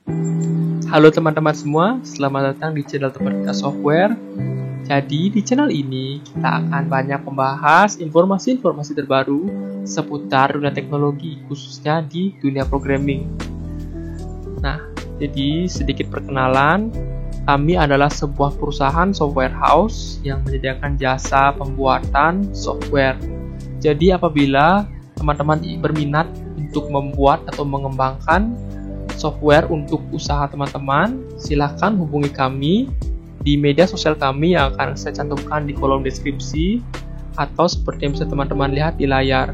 Halo teman-teman semua, selamat datang di channel Teman Kita Software. Jadi di channel ini kita akan banyak membahas informasi-informasi terbaru seputar dunia teknologi, khususnya di dunia programming. Nah, jadi sedikit perkenalan, kami adalah sebuah perusahaan software house yang menyediakan jasa pembuatan software. Jadi apabila teman-teman berminat untuk membuat atau mengembangkan software untuk usaha teman-teman, silakan hubungi kami di media sosial kami yang akan saya cantumkan di kolom deskripsi atau seperti yang bisa teman-teman lihat di layar.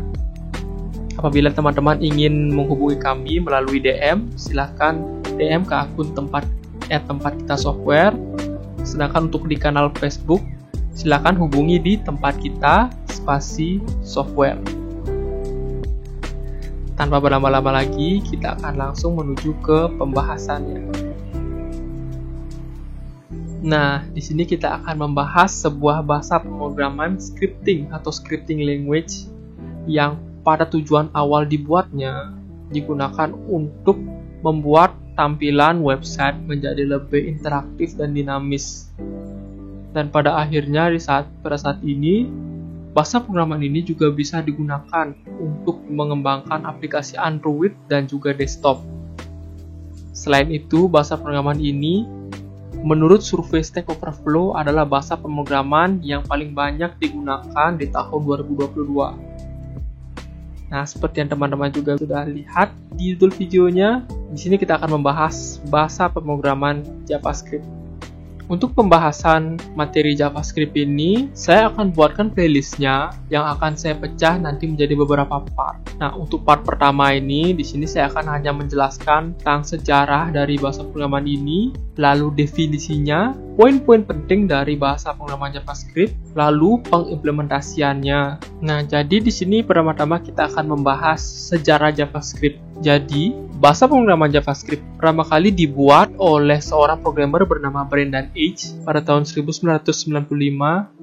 Apabila teman-teman ingin menghubungi kami melalui DM, silakan DM ke akun tempat kita software. Sedangkan untuk di kanal Facebook, silakan hubungi di tempat kita spasi software. Tanpa berlama-lama lagi, kita akan langsung menuju ke pembahasannya. Nah, di sini kita akan membahas sebuah bahasa pemrograman scripting atau scripting language yang pada tujuan awal dibuatnya digunakan untuk membuat tampilan website menjadi lebih interaktif dan dinamis. Dan pada akhirnya pada saat ini bahasa pemrograman ini juga bisa digunakan untuk mengembangkan aplikasi Android dan juga desktop. Selain itu, bahasa pemrograman ini menurut survei Stack Overflow adalah bahasa pemrograman yang paling banyak digunakan di tahun 2022. Nah, seperti yang teman-teman juga sudah lihat di judul videonya, di sini kita akan membahas bahasa pemrograman JavaScript. Untuk pembahasan materi JavaScript ini, saya akan buatkan playlistnya yang akan saya pecah nanti menjadi beberapa part. Nah, untuk part pertama ini, di sini saya akan hanya menjelaskan tentang sejarah dari bahasa pemrograman ini, lalu definisinya, poin-poin penting dari bahasa pemrograman JavaScript, lalu pengimplementasiannya. Nah, jadi di sini pertama-tama kita akan membahas sejarah JavaScript. Jadi, bahasa pemrograman JavaScript pertama kali dibuat oleh seorang programmer bernama Brendan Eich pada tahun 1995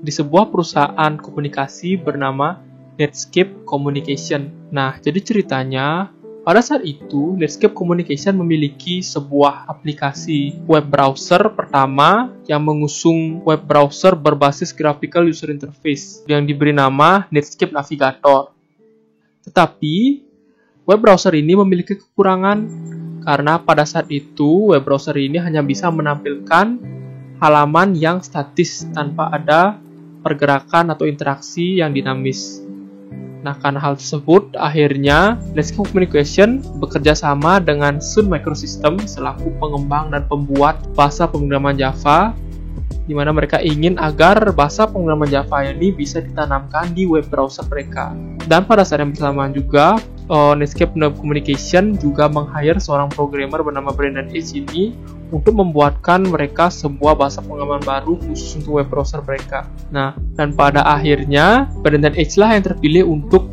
di sebuah perusahaan komunikasi bernama Netscape Communication. Nah, jadi ceritanya, pada saat itu Netscape Communication memiliki sebuah aplikasi web browser pertama yang mengusung web browser berbasis graphical user interface yang diberi nama Netscape Navigator. Tetapi, web browser ini memiliki kekurangan karena pada saat itu web browser ini hanya bisa menampilkan halaman yang statis tanpa ada pergerakan atau interaksi yang dinamis. Nah, karena hal tersebut, akhirnya Netscape Communication bekerja sama dengan Sun Microsystems selaku pengembang dan pembuat bahasa pemrograman Java, di mana mereka ingin agar bahasa pemrograman Java ini bisa ditanamkan di web browser mereka. Dan pada saat yang bersamaan juga, Netscape Communication juga meng-hire seorang programmer bernama Brendan Eich ini untuk membuatkan mereka sebuah bahasa pemrograman baru khusus untuk web browser mereka. Nah, dan pada akhirnya Brendan Eich lah yang terpilih untuk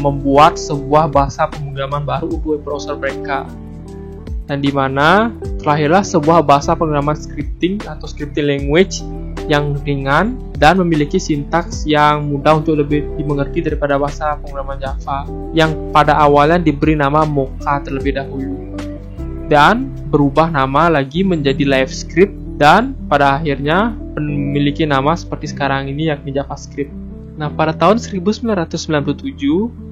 membuat sebuah bahasa pemrograman baru untuk web browser mereka. Dan di mana terlahirlah sebuah bahasa pemrograman scripting atau scripting language yang ringan dan memiliki sintaks yang mudah untuk lebih dimengerti daripada bahasa pemrograman Java yang pada awalnya diberi nama Mocha terlebih dahulu dan berubah nama lagi menjadi LiveScript dan pada akhirnya memiliki nama seperti sekarang ini yakni JavaScript. Nah, pada tahun 1997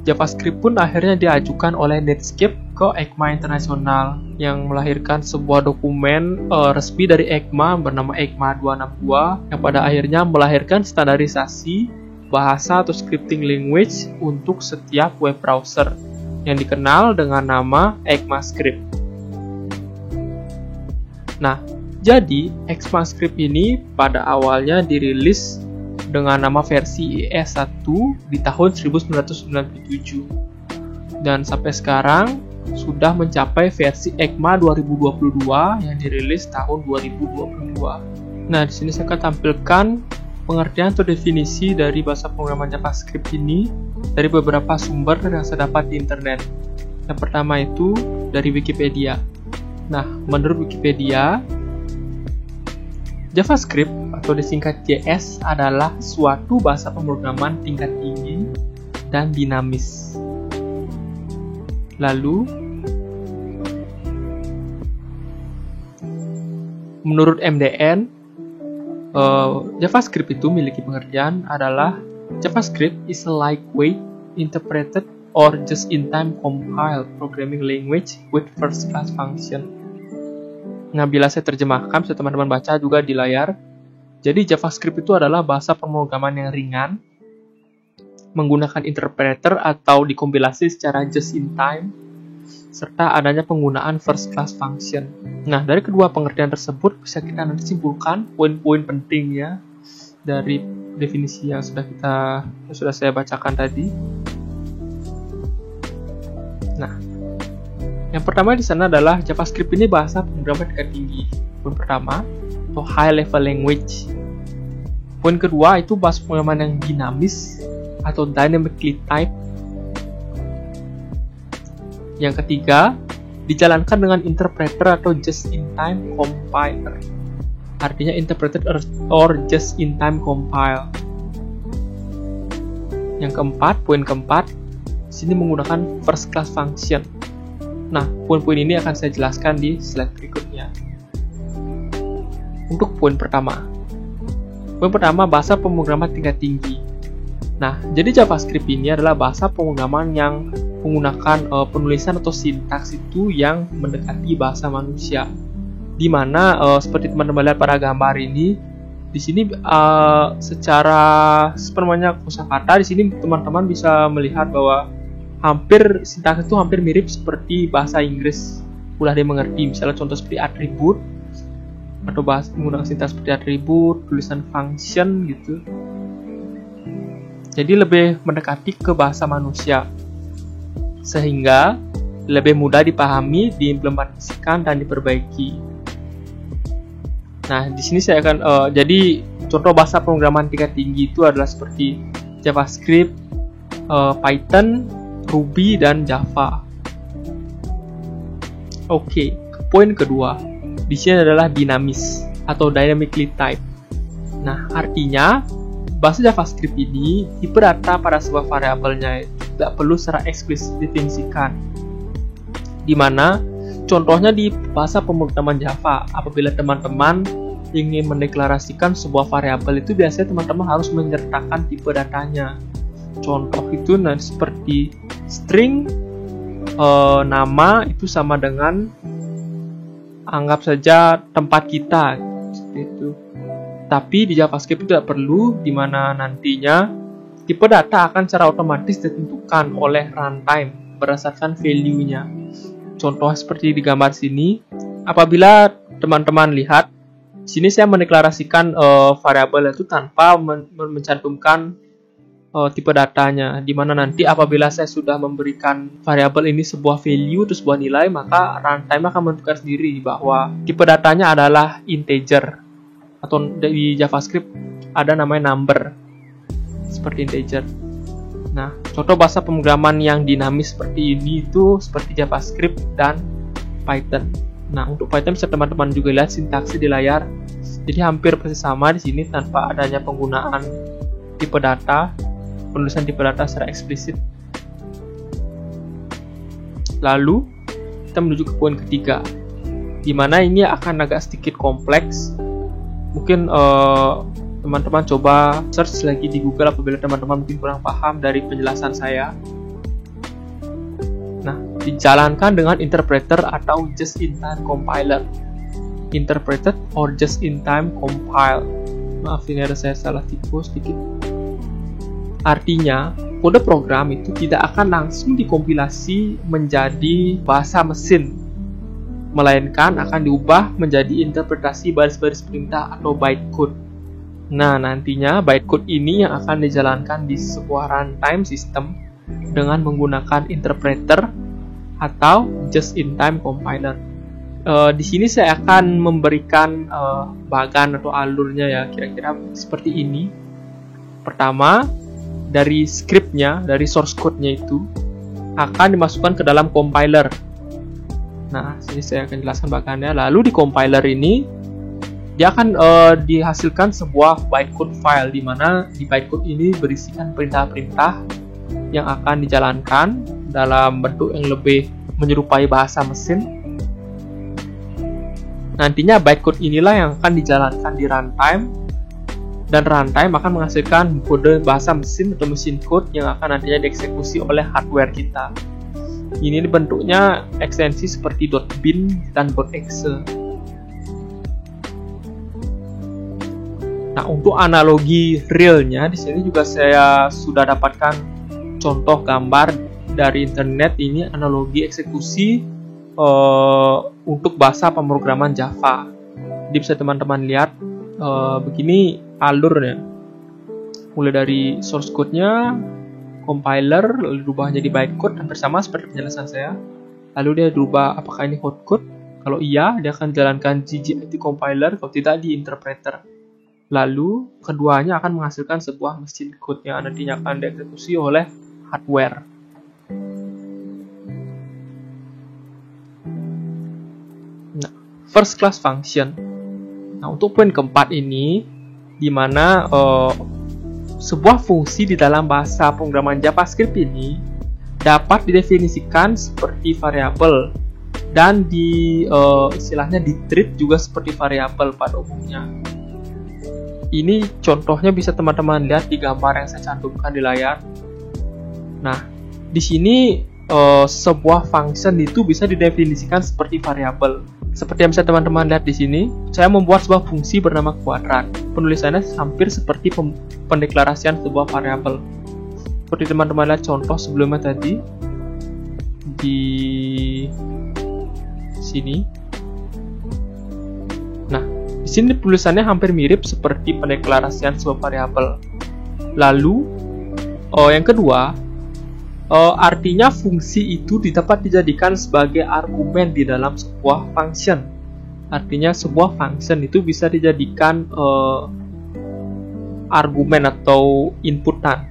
JavaScript pun akhirnya diajukan oleh Netscape ke ECMA Internasional yang melahirkan sebuah dokumen resmi dari ECMA bernama ECMA 262 yang pada akhirnya melahirkan standarisasi bahasa atau scripting language untuk setiap web browser yang dikenal dengan nama ECMAScript. Nah, jadi ECMAScript ini pada awalnya dirilis dengan nama versi ES1 di tahun 1997 dan sampai sekarang sudah mencapai versi ECMA 2022 yang dirilis tahun 2022. Nah, di sini saya akan tampilkan pengertian atau definisi dari bahasa pemrograman JavaScript ini dari beberapa sumber yang saya dapat di internet. Yang pertama itu dari Wikipedia. Nah, menurut Wikipedia, JavaScript atau disingkat JS adalah suatu bahasa pemrograman tingkat tinggi dan dinamis. Lalu, Menurut MDN, JavaScript itu memiliki pengertian adalah JavaScript is a lightweight, interpreted, or just-in-time compiled programming language with first-class function. Nah, bila saya terjemahkan, bisa teman-teman baca juga di layar. Jadi, JavaScript itu adalah bahasa pemrograman yang ringan, menggunakan interpreter atau dikompilasi secara just-in-time, serta adanya penggunaan first-class function. Nah, dari kedua pengertian tersebut, bisa kita nanti simpulkan poin-poin penting ya dari definisi yang sudah saya bacakan tadi. Nah, yang pertama di sana adalah JavaScript ini bahasa pemrograman tingkat tinggi. Poin pertama, atau high level language. Poin kedua itu bahasa pemrograman yang dinamis atau dynamically typed. Yang ketiga, dijalankan dengan interpreter atau just-in-time compiler. Artinya interpreted or just-in-time compile. Yang keempat, poin keempat, sini menggunakan first class function. Nah, poin-poin ini akan saya jelaskan di slide berikutnya. Untuk poin pertama, bahasa pemrograman tingkat tinggi. Nah, jadi JavaScript ini adalah bahasa pemrograman yang menggunakan penulisan atau sintaks itu yang mendekati bahasa manusia. Di mana seperti teman-teman lihat pada gambar ini, di sini secara sepenuhnya kosakata, di sini teman-teman bisa melihat bahwa hampir sintaks itu hampir mirip seperti bahasa Inggris, mudah dimengerti. Misalnya contoh seperti atribut atau bahasa menggunakan sintaks seperti atribut, tulisan function gitu. Jadi lebih mendekati ke bahasa manusia, sehingga lebih mudah dipahami, diimplementasikan dan diperbaiki. Nah, di sini saya akan jadi contoh bahasa pemrograman tingkat tinggi itu adalah seperti JavaScript, Python, Ruby, dan Java. Oke, poin kedua. Di sini adalah dinamis atau dynamically typed. Nah, artinya bahasa JavaScript ini tipe data pada sebuah variabelnya tidak perlu secara eksplisit didefinisikan. Di mana contohnya di bahasa pemrograman Java, apabila teman-teman ingin mendeklarasikan sebuah variabel itu biasanya teman-teman harus menyertakan tipe datanya. Contoh itu seperti string nama itu sama dengan anggap saja tempat kita seperti itu. Tapi di JavaScript itu tidak perlu, di mana nantinya tipe data akan secara otomatis ditentukan oleh runtime berdasarkan value-nya. Contoh seperti di gambar sini, apabila teman-teman lihat, sini saya mendeklarasikan variabel itu tanpa mencantumkan tipe datanya, di mana nanti apabila saya sudah memberikan variabel ini sebuah value atau sebuah nilai, maka runtime akan menentukan sendiri bahwa tipe datanya adalah integer, atau di JavaScript ada namanya number seperti integer. Nah, contoh bahasa pemrograman yang dinamis seperti ini itu seperti JavaScript dan Python. Nah, untuk Python bisa teman-teman juga lihat sintaksnya di layar. Jadi hampir persis sama di sini tanpa adanya penggunaan tipe data, penulisan tipe data secara eksplisit. Lalu kita menuju ke poin ketiga, di mana ini akan agak sedikit kompleks. Mungkin teman-teman coba search lagi di Google apabila teman-teman mungkin kurang paham dari penjelasan saya. Nah, dijalankan dengan interpreter atau just-in-time compiler. Interpreted or just-in-time compile. Maaf, ini ada saya salah tipe sedikit. Artinya, kode program itu tidak akan langsung dikompilasi menjadi bahasa mesin, melainkan akan diubah menjadi interpretasi baris-baris perintah atau bytecode. Nah, nantinya bytecode ini yang akan dijalankan di sebuah runtime system dengan menggunakan interpreter atau just-in-time compiler. Di sini saya akan memberikan bagan atau alurnya ya, kira-kira seperti ini. Pertama, dari scriptnya, dari source code-nya itu akan dimasukkan ke dalam compiler. Nah, sini saya akan jelaskan bagannya. Lalu di compiler ini dia akan dihasilkan sebuah bytecode file, di mana di bytecode ini berisikan perintah-perintah yang akan dijalankan dalam bentuk yang lebih menyerupai bahasa mesin. Nantinya bytecode inilah yang akan dijalankan di runtime, dan runtime akan menghasilkan kode bahasa mesin atau mesin code yang akan nantinya dieksekusi oleh hardware kita. Ini bentuknya ekstensi seperti .bin dan .exe. Nah, untuk analogi realnya di sini juga saya sudah dapatkan contoh gambar dari internet. Ini analogi eksekusi untuk bahasa pemrograman Java. Jadi bisa teman-teman lihat begini alurnya. Mulai dari source code-nya, compiler, lalu dirubah jadi bytecode, hampir sama seperti penjelasan saya. Lalu dia dirubah apakah ini hotcode. Kalau iya, dia akan jalankan GGIT compiler, kalau tidak di interpreter. Lalu keduanya akan menghasilkan sebuah mesin code yang nantinya akan dieksekusi oleh hardware. Nah, first class function. Nah, untuk poin keempat ini, di mana sebuah fungsi di dalam bahasa pemrograman JavaScript ini dapat didefinisikan seperti variabel dan istilahnya di-treat juga seperti variabel pada umumnya. Ini contohnya bisa teman-teman lihat di gambar yang saya cantumkan di layar. Nah, di sini sebuah function itu bisa didefinisikan seperti variabel. Seperti yang bisa teman-teman lihat di sini, saya membuat sebuah fungsi bernama kuadrat. Penulisannya hampir seperti pendeklarasian sebuah variabel. Seperti teman-teman lihat contoh sebelumnya tadi di sini. Nah, di sini tulisannya hampir mirip seperti pendeklarasian sebuah variabel. Lalu, yang kedua, artinya fungsi itu dapat dijadikan sebagai argumen di dalam sebuah function. Artinya sebuah function itu bisa dijadikan argumen atau inputan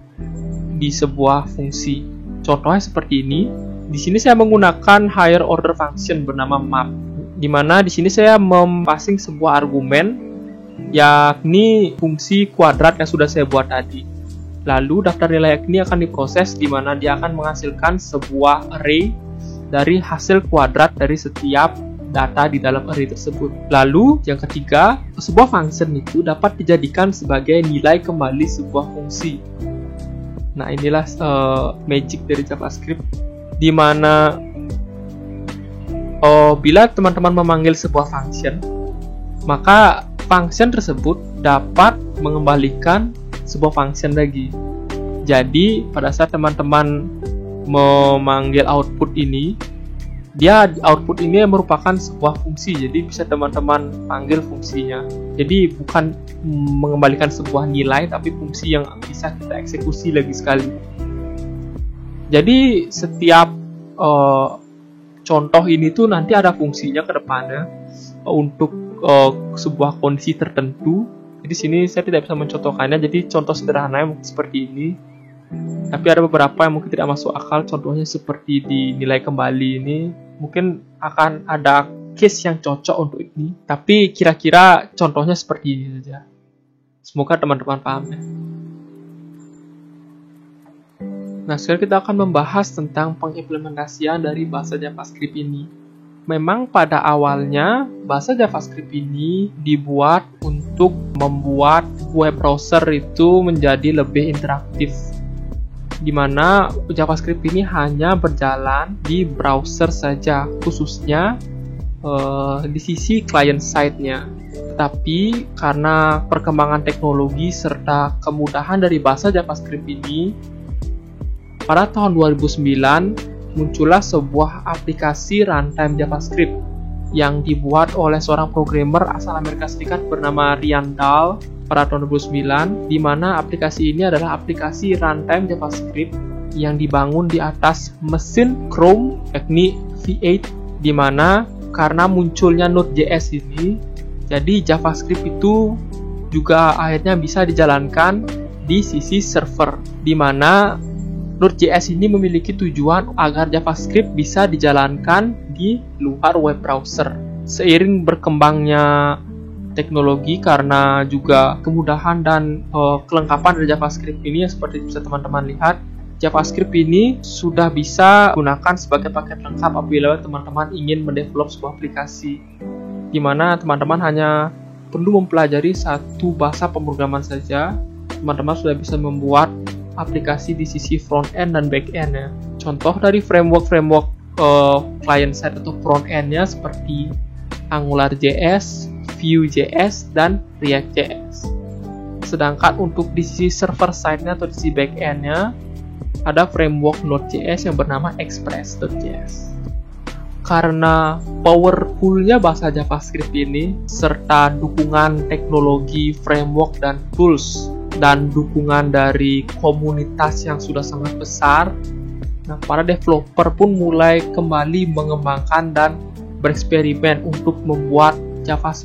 di sebuah fungsi. Contohnya seperti ini. Di sini saya menggunakan higher order function bernama map, di mana di sini saya mempassing sebuah argumen, yakni fungsi kuadrat yang sudah saya buat tadi. Lalu daftar nilai ini akan diproses, di mana dia akan menghasilkan sebuah array dari hasil kuadrat dari setiap data di dalam array tersebut. Lalu yang ketiga, sebuah function itu dapat dijadikan sebagai nilai kembali sebuah fungsi. Nah, inilah magic dari JavaScript, di mana bila teman-teman memanggil sebuah function, maka function tersebut dapat mengembalikan sebuah function lagi. Jadi pada saat teman-teman memanggil output ini, output ini merupakan sebuah fungsi. Jadi bisa teman-teman panggil fungsinya. Jadi bukan mengembalikan sebuah nilai, tapi fungsi yang bisa kita eksekusi lagi sekali. Jadi setiap contoh ini tuh nanti ada fungsinya ke depannya untuk sebuah kondisi tertentu. Jadi sini saya tidak bisa mencontohkannya, jadi contoh sederhananya mungkin seperti ini. Tapi ada beberapa yang mungkin tidak masuk akal, contohnya seperti di nilai kembali ini. Mungkin akan ada case yang cocok untuk ini, tapi kira-kira contohnya seperti ini saja. Semoga teman-teman paham ya. Nah, sekarang kita akan membahas tentang pengimplementasian dari bahasa JavaScript ini. Memang pada awalnya bahasa JavaScript ini dibuat untuk membuat web browser itu menjadi lebih interaktif, di mana JavaScript ini hanya berjalan di browser saja, khususnya di sisi client side-nya. Tetapi karena perkembangan teknologi serta kemudahan dari bahasa JavaScript ini, pada tahun 2009 muncullah sebuah aplikasi runtime JavaScript yang dibuat oleh seorang programmer asal Amerika Serikat bernama Ryan Dahl pada tahun 2009, di mana aplikasi ini adalah aplikasi runtime JavaScript yang dibangun di atas mesin Chrome, yakni V8, di mana karena munculnya Node.js ini, jadi JavaScript itu juga akhirnya bisa dijalankan di sisi server, di mana Node.js ini memiliki tujuan agar JavaScript bisa dijalankan di luar web browser. Seiring berkembangnya teknologi karena juga kemudahan dan kelengkapan dari JavaScript ini, seperti bisa teman-teman lihat, JavaScript ini sudah bisa digunakan sebagai paket lengkap apabila teman-teman ingin mendevelop sebuah aplikasi, di mana teman-teman hanya perlu mempelajari satu bahasa pemrograman saja. Teman-teman sudah bisa membuat aplikasi di sisi front end dan back end ya. Contoh dari framework client side atau front end-nya seperti AngularJS, Vue.js, dan React.js. Sedangkan untuk di sisi server side-nya atau di sisi back end-nya ada framework Node.js yang bernama Express.js. Karena powerful-nya bahasa JavaScript ini serta dukungan teknologi, framework, dan tools dan dukungan dari komunitas yang sudah sangat besar, nah para developer pun mulai kembali mengembangkan dan bereksperimen untuk membuat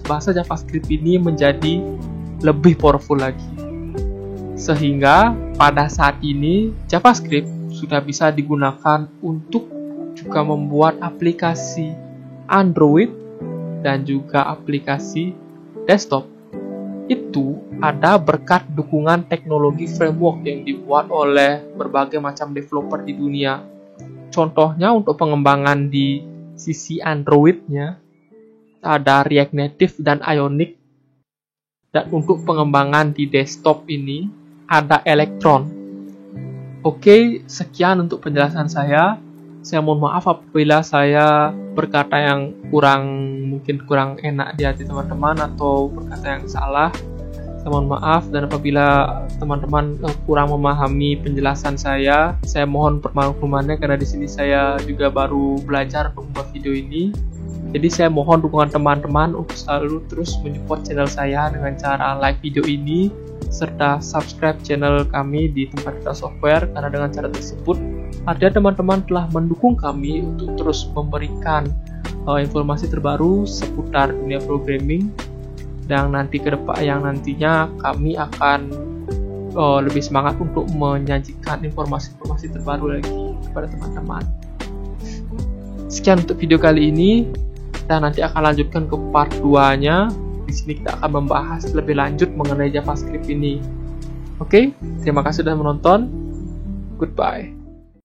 bahasa JavaScript ini menjadi lebih powerful lagi. Sehingga pada saat ini JavaScript sudah bisa digunakan untuk juga membuat aplikasi Android dan juga aplikasi desktop. Itu ada berkat dukungan teknologi framework yang dibuat oleh berbagai macam developer di dunia. Contohnya untuk pengembangan di sisi Android-nya ada React Native dan Ionic. Dan untuk pengembangan di desktop ini ada Electron. Oke, sekian untuk penjelasan saya. Saya mohon maaf apabila saya berkata yang mungkin kurang enak di hati teman-teman atau berkata yang salah. Saya mohon maaf, dan apabila teman-teman kurang memahami penjelasan saya mohon permaklumannya karena di sini saya juga baru belajar untuk membuat video ini. Jadi saya mohon dukungan teman-teman untuk selalu terus mensupport channel saya dengan cara like video ini serta subscribe channel kami di Tempat Kita Software, karena dengan cara tersebut artinya teman-teman telah mendukung kami untuk terus memberikan informasi terbaru seputar dunia programming, dan nantinya kami akan lebih semangat untuk menyajikan informasi-informasi terbaru lagi kepada teman-teman. Sekian untuk video kali ini, dan nanti akan lanjutkan ke part 2-nya. Di sini kita akan membahas lebih lanjut mengenai JavaScript ini. Oke, terima kasih sudah menonton. Goodbye.